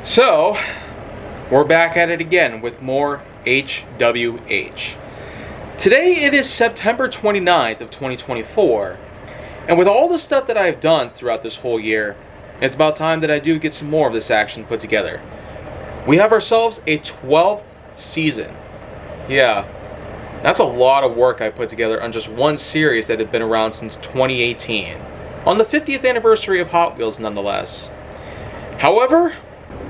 So, we're back at it again with more HWH. Today it is September 29th of 2024, and with all the stuff that I've done throughout this whole year, it's about time that I do get some more of this action put together. We have ourselves a 12th season. Yeah, that's a lot of work I put together on just one series that had been around since 2018. On the 50th anniversary of Hot Wheels, nonetheless. However,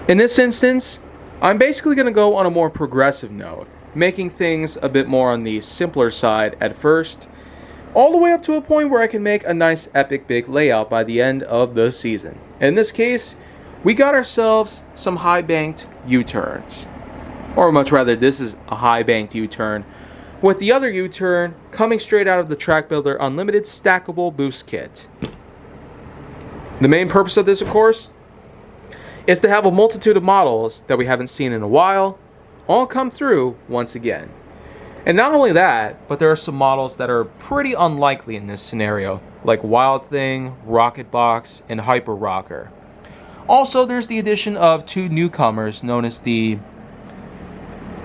in this instance, I'm basically going to go on a more progressive note, making things a bit more on the simpler side at first, all the way up to a point where I can make a nice epic big layout by the end of the season. In this case, we got ourselves some high-banked U-turns. Or much rather, this is a high-banked U-turn, with the other U-turn coming straight out of the Track Builder Unlimited Stackable Boost Kit. The main purpose of this, of course, is to have a multitude of models that we haven't seen in a while all come through once again. And not only that, but there are some models that are pretty unlikely in this scenario, like Wild Thing, Rocket Box, and Hyper Rocker. Also, there's the addition of two newcomers known as the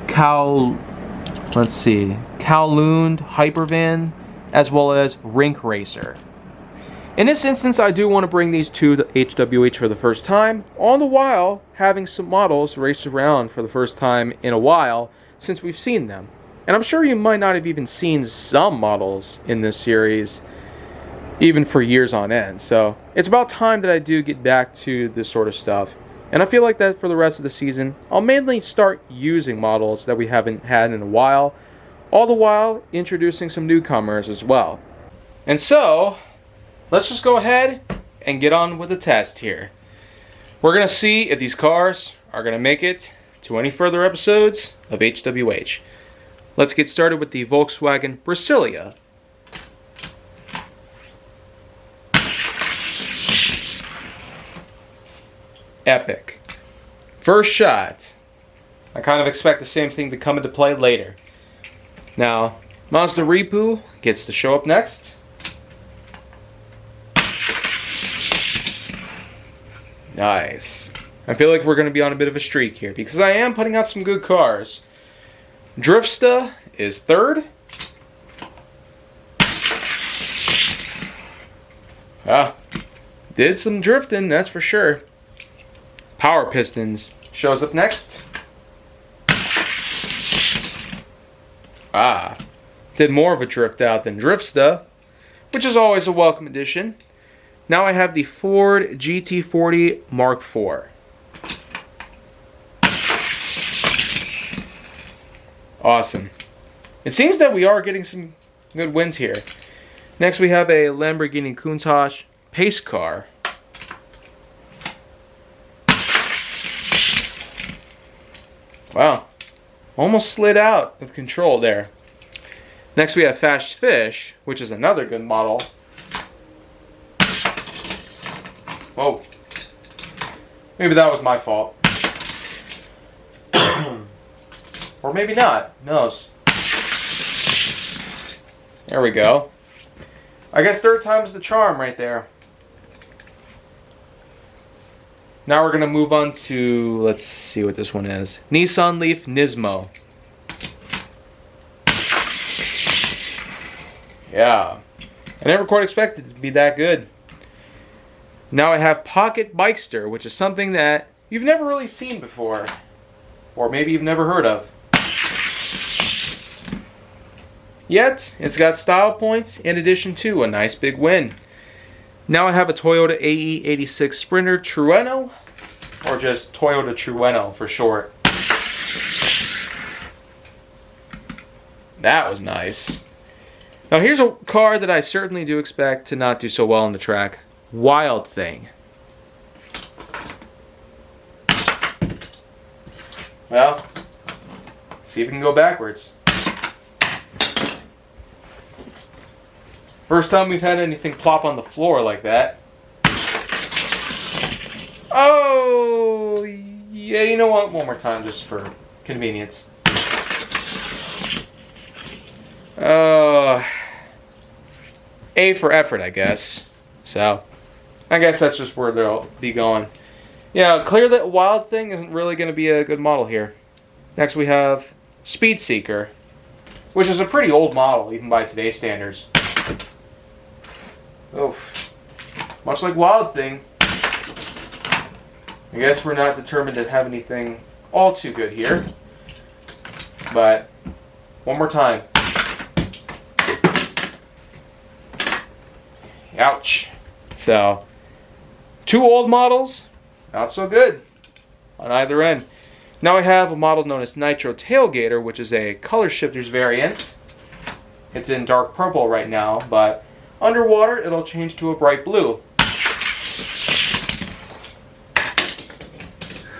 Kowloon Hypervan, as well as Rink Racer. In this instance, I do want to bring these two to HWH for the first time, all the while having some models race around for the first time in a while since we've seen them. And I'm sure you might not have even seen some models in this series, even for years on end. So it's about time that I do get back to this sort of stuff. And I feel like that for the rest of the season, I'll mainly start using models that we haven't had in a while, all the while introducing some newcomers as well. And so, let's just go ahead and get on with the test here. We're going to see if these cars are going to make it to any further episodes of HWH. Let's get started with the Volkswagen Brasilia. Epic. First shot. I kind of expect the same thing to come into play later. Now, Mazda Ripu gets to show up next. Nice. I feel like we're going to be on a bit of a streak here because I am putting out some good cars. Driftsta is third. Did some drifting, that's for sure. Power Pistons shows up next. Did more of a drift out than Driftsta, which is always a welcome addition. Now I have the Ford GT40 Mark IV. Awesome. It seems that we are getting some good wins here. Next we have a Lamborghini Countach pace car. Wow. Almost slid out of control there. Next we have Fast Fish, which is another good model. Whoa. Maybe that was my fault. Or maybe not. Who knows? There we go. I guess third time's the charm right there. Now we're going to move on to, let's see what this one is. Nissan Leaf Nismo. Yeah. I never quite expected it to be that good. Now I have Pocket Bikester, which is something that you've never really seen before. Or maybe you've never heard of. Yet, it's got style points in addition to a nice big win. Now I have a Toyota AE86 Sprinter Trueno, or just Toyota Trueno for short. That was nice. Now here's a car that I certainly do expect to not do so well on the track. Wild Thing. Well, let's see if we can go backwards. First time we've had anything plop on the floor like that. Oh, yeah, you know what? One more time just for convenience. A for effort, I guess. So, I guess that's just where they'll be going. Yeah, clear that Wild Thing isn't really going to be a good model here. Next we have Speed Seeker, which is a pretty old model, even by today's standards. Oh, much like Wild Thing, I guess we're not determined to have anything all too good here. But, one more time. Ouch. So, 2 old models, not so good on either end. Now I have a model known as Nitro Tailgater, which is a color shifters variant. It's in dark purple right now, but underwater it'll change to a bright blue.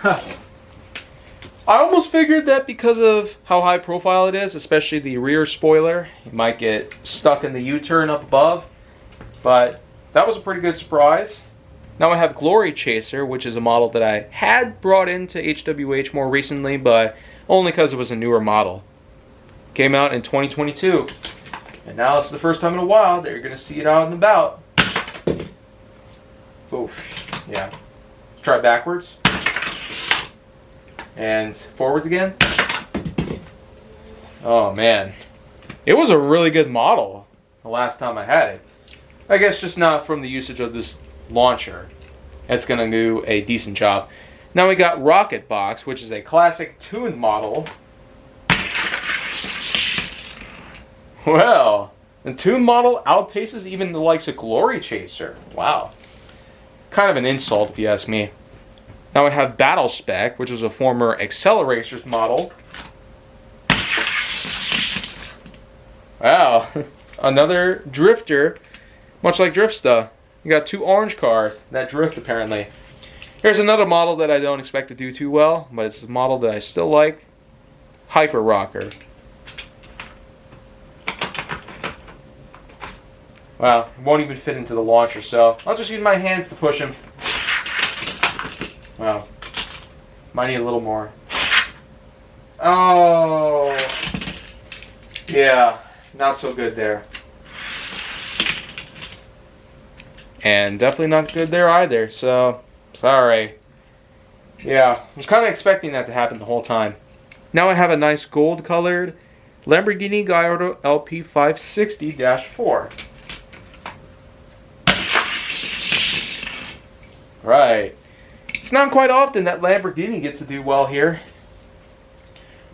Huh. I almost figured that because of how high profile it is, especially the rear spoiler, it might get stuck in the U-turn up above, but that was a pretty good surprise. Now I have Glory Chaser, which is a model that I had brought into HWH more recently, but only because it was a newer model. Came out in 2022, and now it's the first time in a while that you're going to see it out and about. Oof, yeah. Let's try backwards. And forwards again. Oh man, it was a really good model the last time I had it. I guess just not from the usage of this launcher. It's gonna do a decent job. Now we got Rocket Box, which is a classic tuned model. Well, the tuned model outpaces even the likes of Glory Chaser. Wow, kind of an insult if you ask me. Now I have Battle Spec, which was a former Acceleracers model. Wow, another drifter, much like Driftsta. You got 2 orange cars that drift apparently. Here's another model that I don't expect to do too well, but it's a model that I still like. Hyper Rocker. Wow, it won't even fit into the launcher, so I'll just use my hands to push him. Wow. Might need a little more. Oh. Yeah, not so good there. And definitely not good there either, so sorry. Yeah, I was kind of expecting that to happen the whole time. Now I have a nice gold colored Lamborghini Gallardo LP 560-4. Right. It's not quite often that Lamborghini gets to do well here.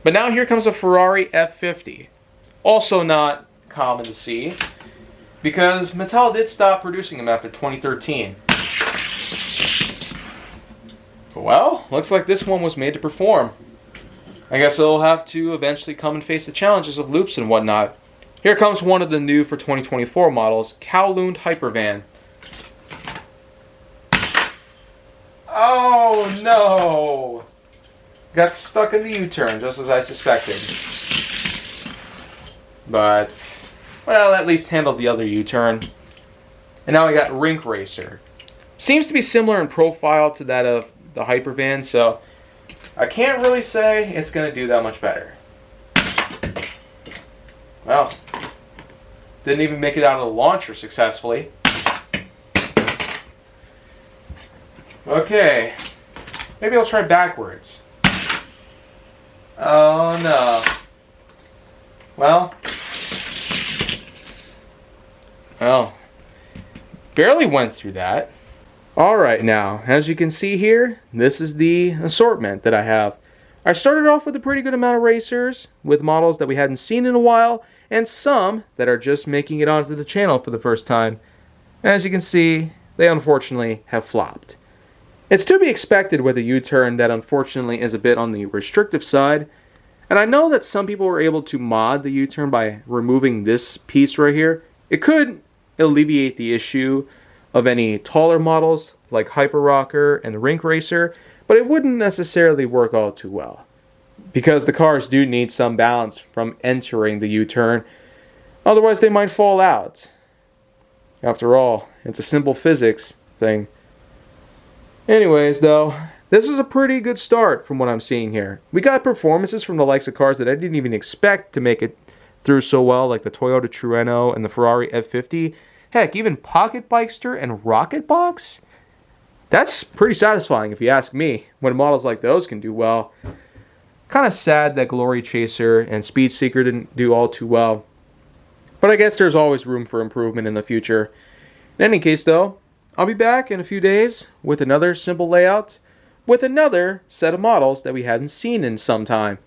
But now here comes a Ferrari F50. Also not common to see, because Mattel did stop producing them after 2013. Well, looks like this one was made to perform. I guess it'll have to eventually come and face the challenges of loops and whatnot. Here comes one of the new for 2024 models, Kowloon Hypervan. Oh no! Got stuck in the U-turn, just as I suspected. But, well, at least handled the other U-turn. And now we got Rink Racer. Seems to be similar in profile to that of the Hypervan, so I can't really say it's going to do that much better. Well, didn't even make it out of the launcher successfully. Okay, maybe I'll try backwards. Oh no. Well, barely went through that. Alright now, as you can see here, this is the assortment that I have. I started off with a pretty good amount of racers, with models that we hadn't seen in a while, and some that are just making it onto the channel for the first time. As you can see, they unfortunately have flopped. It's to be expected with a U-turn that unfortunately is a bit on the restrictive side, and I know that some people were able to mod the U-turn by removing this piece right here. It could alleviate the issue of any taller models like Hyper Rocker and Rink Racer, but it wouldn't necessarily work all too well, because the cars do need some balance from entering the U-turn, otherwise they might fall out. After all, it's a simple physics thing. Anyways, though, this is a pretty good start from what I'm seeing here. We got performances from the likes of cars that I didn't even expect to make it through so well, like the Toyota Trueno and the Ferrari F50. Heck, even Pocket Bikester and Rocket Box? That's pretty satisfying if you ask me, when models like those can do well. Kind of sad that Glory Chaser and Speed Seeker didn't do all too well. But I guess there's always room for improvement in the future. In any case though, I'll be back in a few days with another simple layout, with another set of models that we hadn't seen in some time.